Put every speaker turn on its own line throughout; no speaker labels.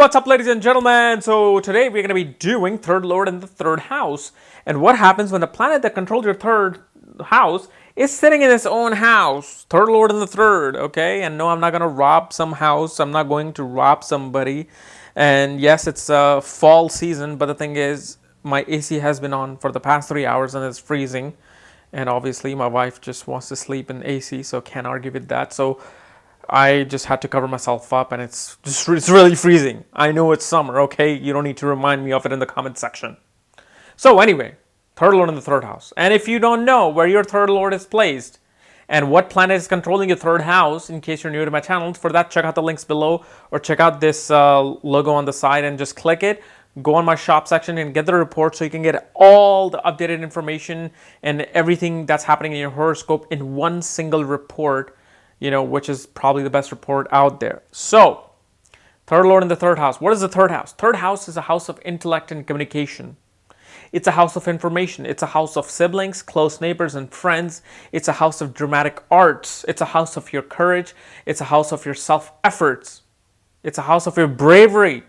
what's up, ladies and gentlemen? So today we're going to be doing third lord in the third house, and what happens when the planet that controls your third house is sitting in its own house. Third lord in the third, okay? And no, I'm not going to rob some house. I'm not going to rob somebody. And yes, it's a fall season, but the thing is, my AC has been on for the past 3 hours and it's freezing. And obviously my wife just wants to sleep in AC, so can't argue with that. So I just had to cover myself up, and it's really freezing. I know it's summer, okay? You don't need to remind me of it in the comment section. So anyway, third lord in the third house. And if you don't know where your third lord is placed and what planet is controlling your third house, in case you're new to my channel, for that, check out the links below or check out this logo on the side and just click it. Go on my shop section and get the report so you can get all the updated information and everything that's happening in your horoscope in one single report, which is probably the best report out there. So, third lord in the third house. What is the third house? Third house is a house of intellect and communication. It's a house of information. It's a house of siblings, close neighbors, and friends. It's a house of dramatic arts. It's a house of your courage. It's a house of your self-efforts. It's a house of your bravery.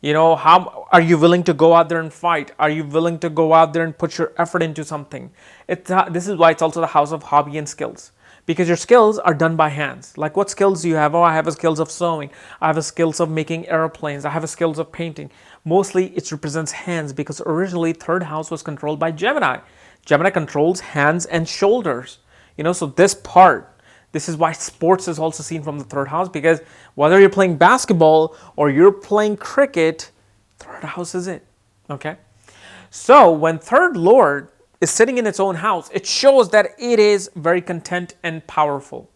How are you willing to go out there and fight? Are you willing to go out there and put your effort into something? This is why it's also the house of hobby and skills. Because your skills are done by hands. Like, what skills do you have? Oh, I have a skills of sewing. I have a skills of making airplanes. I have a skills of painting. Mostly it represents hands, because originally third house was controlled by Gemini. Gemini controls hands and shoulders. So this is why sports is also seen from the third house, because whether you're playing basketball or you're playing cricket, third house is it. Okay? So when third lord is sitting in its own house, it shows that it is very content and powerful.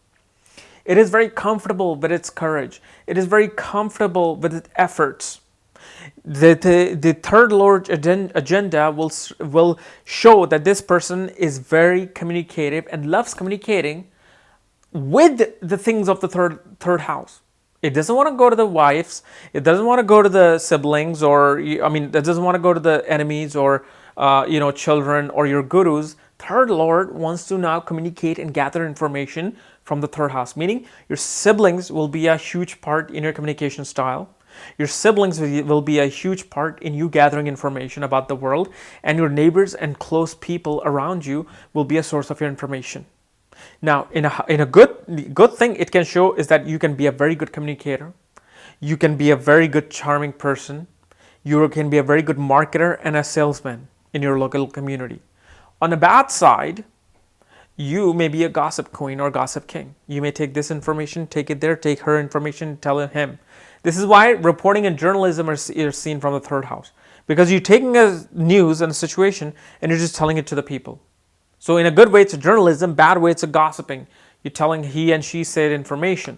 It is very comfortable with its courage. It is very comfortable with its efforts. The third lord agenda will show that this person is very communicative and loves communicating with the things of the third house. It doesn't want to go to the wives. It doesn't want to go to the siblings, it doesn't want to go to the enemies or children or your gurus. Third lord wants to now communicate and gather information from the third house, meaning your siblings will be a huge part in your communication style. Your siblings will be a huge part in you gathering information about the world, and your neighbors and close people around you will be a source of your information. Now, in a good thing it can show is that you can be a very good communicator. You can be a very good charming person. You can be a very good marketer and a salesman in your local community. On the bad side, you may be a gossip queen or gossip king. You may take this information, take it there, take her information, tell him. This is why reporting and journalism are seen from the third house, because you're taking a news and a situation and you're just telling it to the people. So in a good way, it's a journalism. Bad way, it's a gossiping. You're telling he and she said information.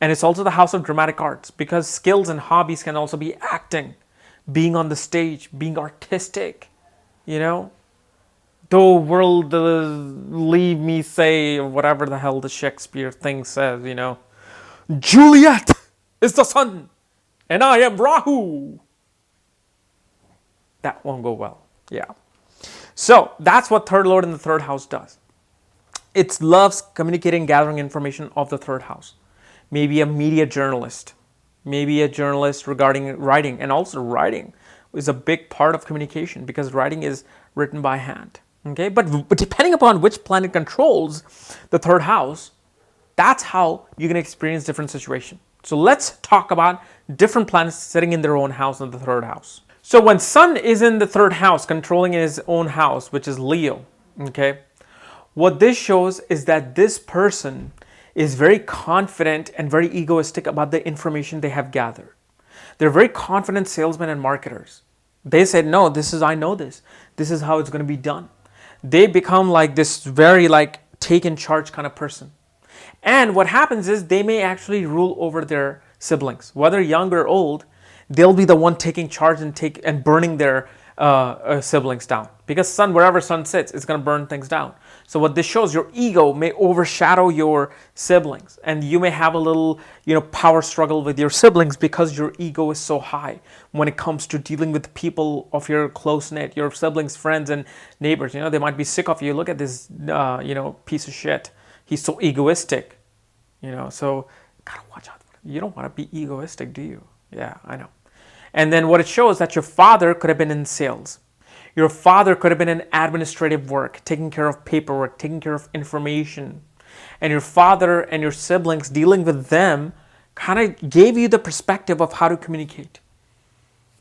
And it's also the house of dramatic arts, because skills and hobbies can also be acting, being on the stage, being artistic, Though world leave me say, or whatever the hell the Shakespeare thing says, Juliet is the sun, and I am Rahu. That won't go well. Yeah. So that's what third lord in the third house does. It loves communicating, gathering information of the third house. Maybe a media journalist, maybe a journalist regarding writing, and also writing is a big part of communication, because writing is written by hand. Okay, but depending upon which planet controls the third house, that's how you can experience different situations. So let's talk about different planets sitting in their own house in the third house. So when Sun is in the third house, controlling his own house, which is Leo, okay, what this shows is that this person is very confident and very egoistic about the information they have gathered. They're very confident salesmen and marketers. They said, no, I know this. This is how it's going to be done. They become like this very take in charge kind of person. And what happens is they may actually rule over their siblings, whether young or old. They'll be the one taking charge and burning their siblings down, because Sun, wherever Sun sits, is going to burn things down. So what this shows, your ego may overshadow your siblings, and you may have a little power struggle with your siblings, because your ego is so high when it comes to dealing with people of your close knit, your siblings, friends, and neighbors. They might be sick of you. Look at this piece of shit. He's so egoistic. So gotta watch out. You don't want to be egoistic, do you? Yeah, I know. And then what it shows that your father could have been in sales. Your father could have been in administrative work, taking care of paperwork, taking care of information. And your father and your siblings, dealing with them, kind of gave you the perspective of how to communicate.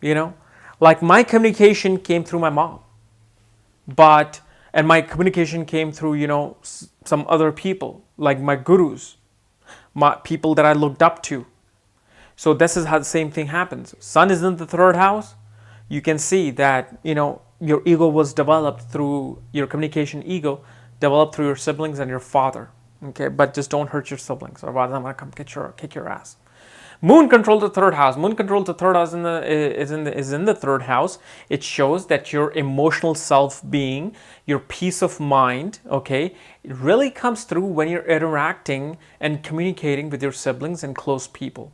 You know, like my communication came through my mom, and my communication came through, some other people, like my gurus, my people that I looked up to. So this is how the same thing happens. Sun is in the third house. You can see that, your ego was developed through your communication ego, developed through your siblings and your father. Okay, but just don't hurt your siblings, or rather I'm gonna come kick your ass. Moon controls the third house. Moon controls the third house is in the third house. It shows that your emotional self-being, your peace of mind, okay, it really comes through when you're interacting and communicating with your siblings and close people.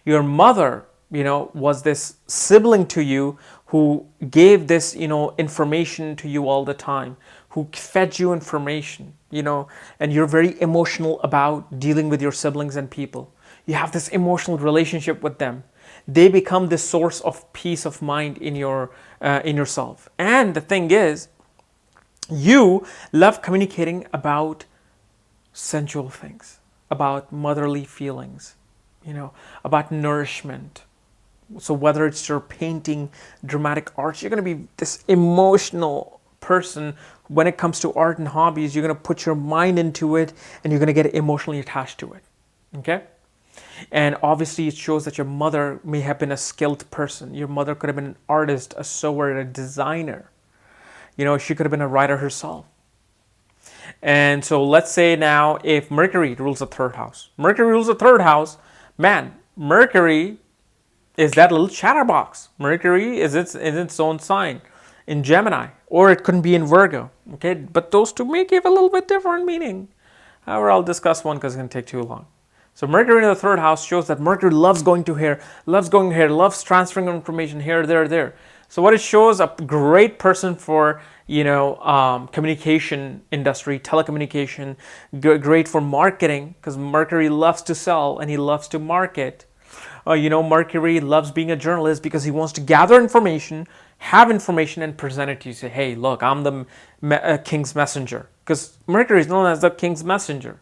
Your mother, was this sibling to you who gave this, information to you all the time, who fed you information, and you're very emotional about dealing with your siblings and people. You have this emotional relationship with them. They become the source of peace of mind in yourself. And the thing is, you love communicating about sensual things, about motherly feelings, about nourishment. So whether it's your painting, dramatic arts, you're going to be this emotional person. When it comes to art and hobbies, you're going to put your mind into it and you're going to get emotionally attached to it. Okay? And obviously it shows that your mother may have been a skilled person. Your mother could have been an artist, a sewer, a designer. She could have been a writer herself. And so let's say now if Mercury rules the third house. Mercury rules the third house. Man, Mercury is that little chatterbox. Mercury is its own sign in Gemini, or it couldn't be in Virgo. Okay, but those two may give a little bit different meaning. However, I'll discuss one because it's going to take too long. So Mercury in the third house shows that Mercury loves going here, loves transferring information here, there. So what it shows, a great person for, communication industry, telecommunication, great for marketing, because Mercury loves to sell and he loves to market. Mercury loves being a journalist because he wants to gather information, have information, and present it to you. Say, hey, look, I'm the king's messenger. Because Mercury is known as the king's messenger.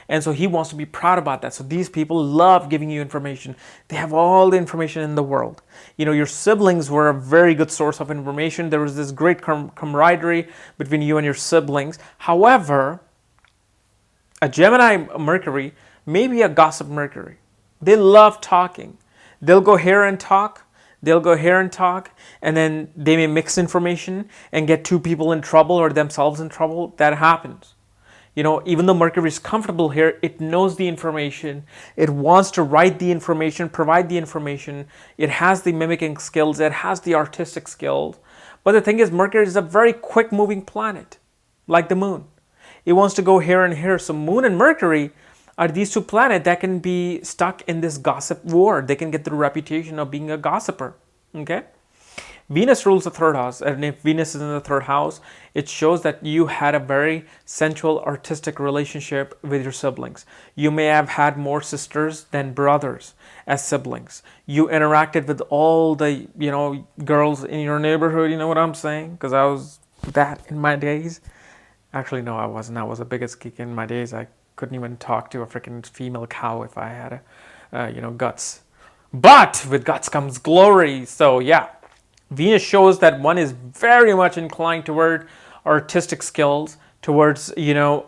And so he wants to be proud about that. So these people love giving you information. They have all the information in the world. Your siblings were a very good source of information. There was this great camaraderie between you and your siblings. However, a Gemini Mercury may be a gossip Mercury. They love talking. They'll go here and talk. And then they may mix information and get two people in trouble or themselves in trouble. That happens. Even though Mercury is comfortable here, it knows the information. It wants to write the information, provide the information. It has the mimicking skills. It has the artistic skills. But the thing is, Mercury is a very quick moving planet, like the moon. It wants to go here and here. So Moon and Mercury are these two planets that can be stuck in this gossip war. They can get the reputation of being a gossiper. Okay? Venus rules the third house, and if Venus is in the third house, it shows that you had a very sensual, artistic relationship with your siblings. You may have had more sisters than brothers as siblings. You interacted with all the, girls in your neighborhood, you know what I'm saying? Because I was that in my days. Actually, no, I wasn't. I was the biggest geek in my days. I couldn't even talk to a freaking female cow if I had, guts. But with guts comes glory. So, yeah. Venus shows that one is very much inclined toward artistic skills, towards,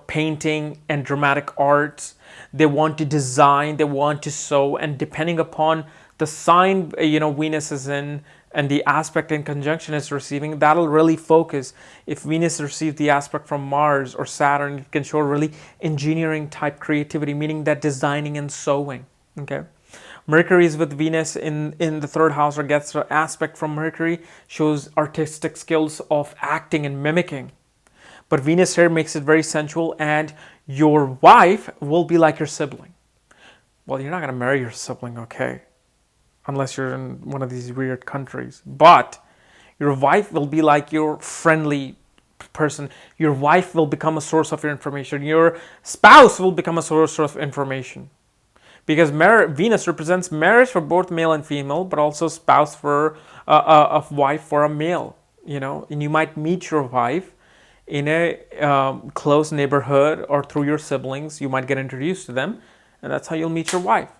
painting and dramatic arts. They want to design, they want to sew, and depending upon the sign, Venus is in and the aspect in conjunction is receiving, that'll really focus. If Venus receives the aspect from Mars or Saturn, it can show really engineering type creativity, meaning that designing and sewing, okay? Mercury is with Venus in the third house or gets an aspect from Mercury, shows artistic skills of acting and mimicking. But Venus here makes it very sensual, and your wife will be like your sibling. Well, you're not going to marry your sibling, okay? Unless you're in one of these weird countries. But your wife will be like your friendly person. Your wife will become a source of your information. Your spouse will become a source of information. because Venus represents marriage for both male and female, but also spouse for a wife for a male. And you might meet your wife in a close neighborhood or through your siblings. You might get introduced to them, and that's how you'll meet your wife.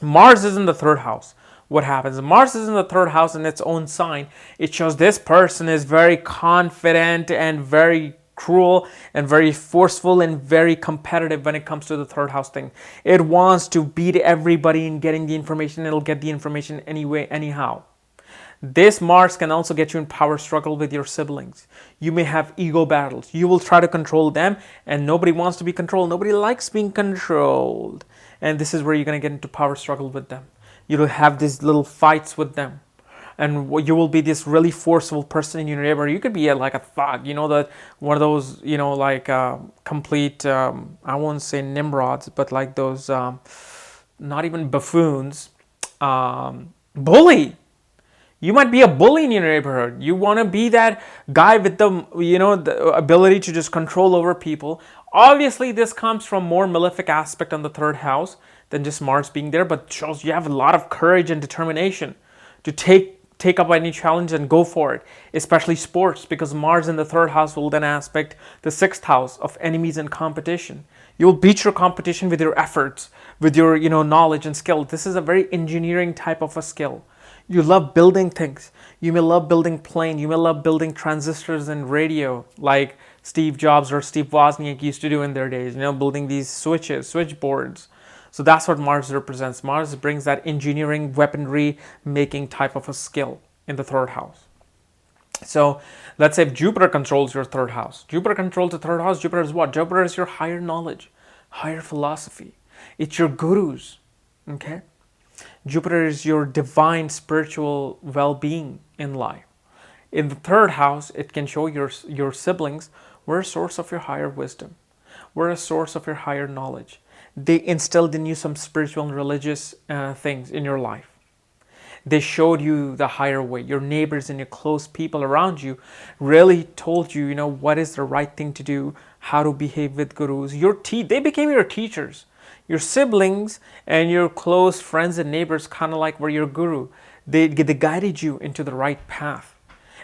Mars is in the third house. What happens? Mars is in the third house in its own sign. It shows this person is very confident and very cruel and very forceful and very competitive when it comes to the third house thing. It wants to beat everybody in getting the information. It'll get the information anyway, anyhow. This Mars can also get you in power struggle with your siblings. You may have ego battles. You will try to control them, and nobody wants to be controlled. Nobody likes being controlled. And this is where you're going to get into power struggle with them. You'll have these little fights with them. And you will be this really forceful person in your neighborhood. You could be like a thug, that one of those, like complete, I won't say Nimrods, but like those, not even buffoons, bully. You might be a bully in your neighborhood. You want to be that guy with the ability to just control over people. Obviously, this comes from more malefic aspect on the third house than just Mars being there, but shows you have a lot of courage and determination to take up any challenge and go for it, especially sports, because Mars in the third house will then aspect the sixth house of enemies and competition. You'll beat your competition with your efforts, with your knowledge and skill. This is a very engineering type of a skill. You love building things. You may love building plane. You may love building transistors and radio, like Steve Jobs or Steve Wozniak used to do in their days, building these switchboards. So that's what Mars represents. Mars brings that engineering, weaponry making type of a skill in the third house. So let's say if Jupiter controls your third house. Jupiter controls the third house. Jupiter is what? Jupiter is your higher knowledge, higher philosophy. It's your gurus, okay? Jupiter is your divine spiritual well-being in life. In the third house, it can show your siblings were a source of your higher wisdom. We're a source of your higher knowledge. They instilled in you some spiritual and religious things in your life. They showed you the higher way. Your neighbors and your close people around you really told you, what is the right thing to do, how to behave with gurus. They became your teachers. Your siblings and your close friends and neighbors kind of like were your guru. They guided you into the right path.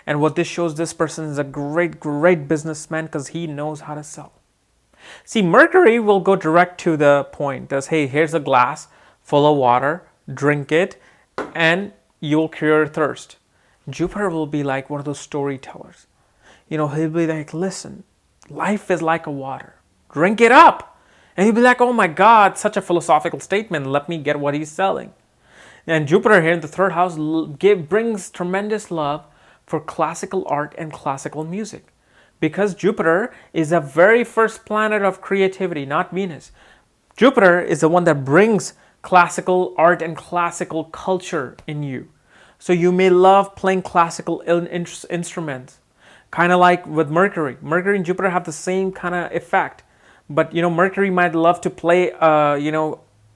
And what this shows, this person is a great, great businessman because he knows how to sell. See, Mercury will go direct to the point. Does, hey, here's a glass full of water, drink it, and you'll cure your thirst. Jupiter will be like one of those storytellers. He'll be like, listen, life is like a water. Drink it up. And he'll be like, oh my God, such a philosophical statement. Let me get what he's selling. And Jupiter here in the third house brings tremendous love for classical art and classical music. Because Jupiter is the very first planet of creativity, not Venus. Jupiter is the one that brings classical art and classical culture in you. So you may love playing classical instruments. Kind of like with Mercury. Mercury and Jupiter have the same kind of effect. But Mercury might love to play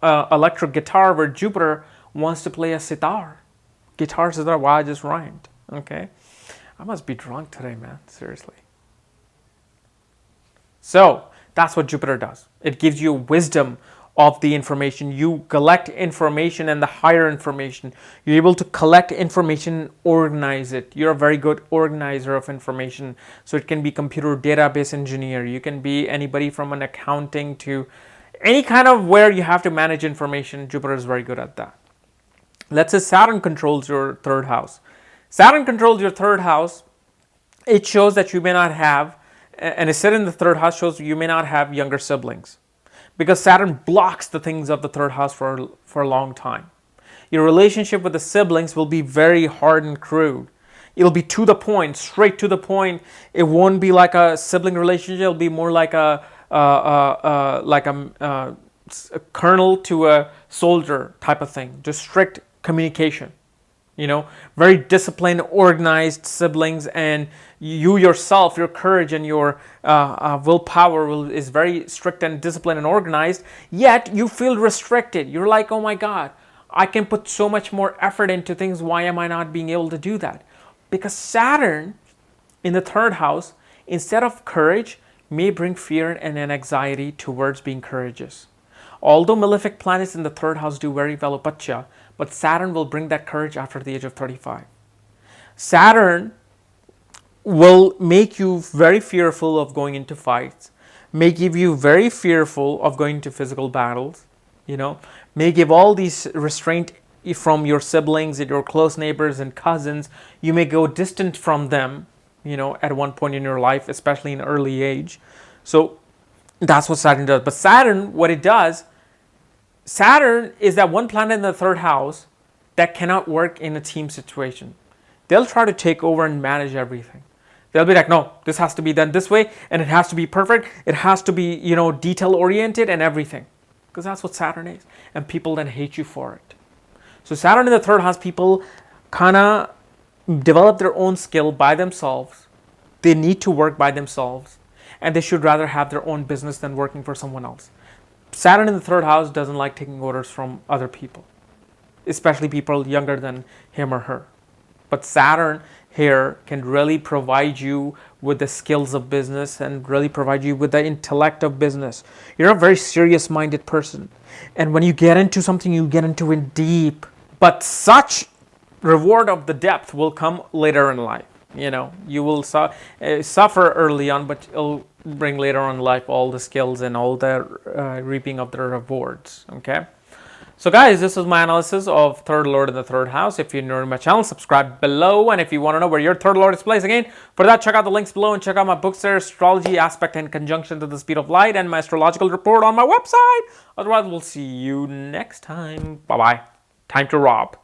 electric guitar, where Jupiter wants to play a sitar. Guitar, sitar. Wow, I just rhymed. Okay, I must be drunk today, man. Seriously. So that's what Jupiter does. It gives you wisdom of the information. You collect information and the higher information. You're able to collect information, organize it. You're a very good organizer of information. So it can be computer database engineer. You can be anybody from an accounting to any kind of where you have to manage information. Jupiter is very good at that. Let's say Saturn controls your third house. Saturn controls your third house. It shows that you may not have, and it said in the third house shows you may not have younger siblings. Because Saturn blocks the things of the third house for a long time. Your relationship with the siblings will be very hard and crude. It'll be to the point, straight to the point. It won't be like a sibling relationship. It'll be more like a colonel to a soldier type of thing. Just strict communication. Very disciplined, organized siblings, and you yourself, your courage and your willpower is very strict and disciplined and organized, yet you feel restricted. You're like, oh my God, I can put so much more effort into things. Why am I not being able to do that? Because Saturn in the third house, instead of courage, may bring fear and an anxiety towards being courageous. Although malefic planets in the third house do very well, but Saturn will bring that courage after the age of 35. Saturn will make you very fearful of going into fights, may give you very fearful of going into physical battles, may give all these restraint from your siblings and your close neighbors and cousins. You may go distant from them, at one point in your life, especially in early age. So that's what Saturn does. But Saturn, what it does, Saturn is that one planet in the third house that cannot work in a team situation. They'll try to take over and manage everything. They'll be like, no, this has to be done this way, and it has to be perfect. It has to be, detail oriented and everything. Because that's what Saturn is. And people then hate you for it. So Saturn in the third house, people kind of develop their own skill by themselves. They need to work by themselves. And they should rather have their own business than working for someone else. Saturn in the third house doesn't like taking orders from other people, especially people younger than him or her. But Saturn here can really provide you with the skills of business and really provide you with the intellect of business. You're a very serious-minded person. And when you get into something, you get into it deep. But such reward of the depth will come later in life. You will suffer early on, but it'll bring later on in life all the skills and all the reaping of the rewards. Okay? So guys, this is my analysis of third lord in the third house. If you're new to my channel, subscribe below. And if you want to know where your third lord is placed, again, for that, check out the links below and check out my books there, Astrology, Aspect and Conjunction to the Speed of Light, and my astrological report on my website. Otherwise, we'll see you next time. Bye-bye. Time to rob.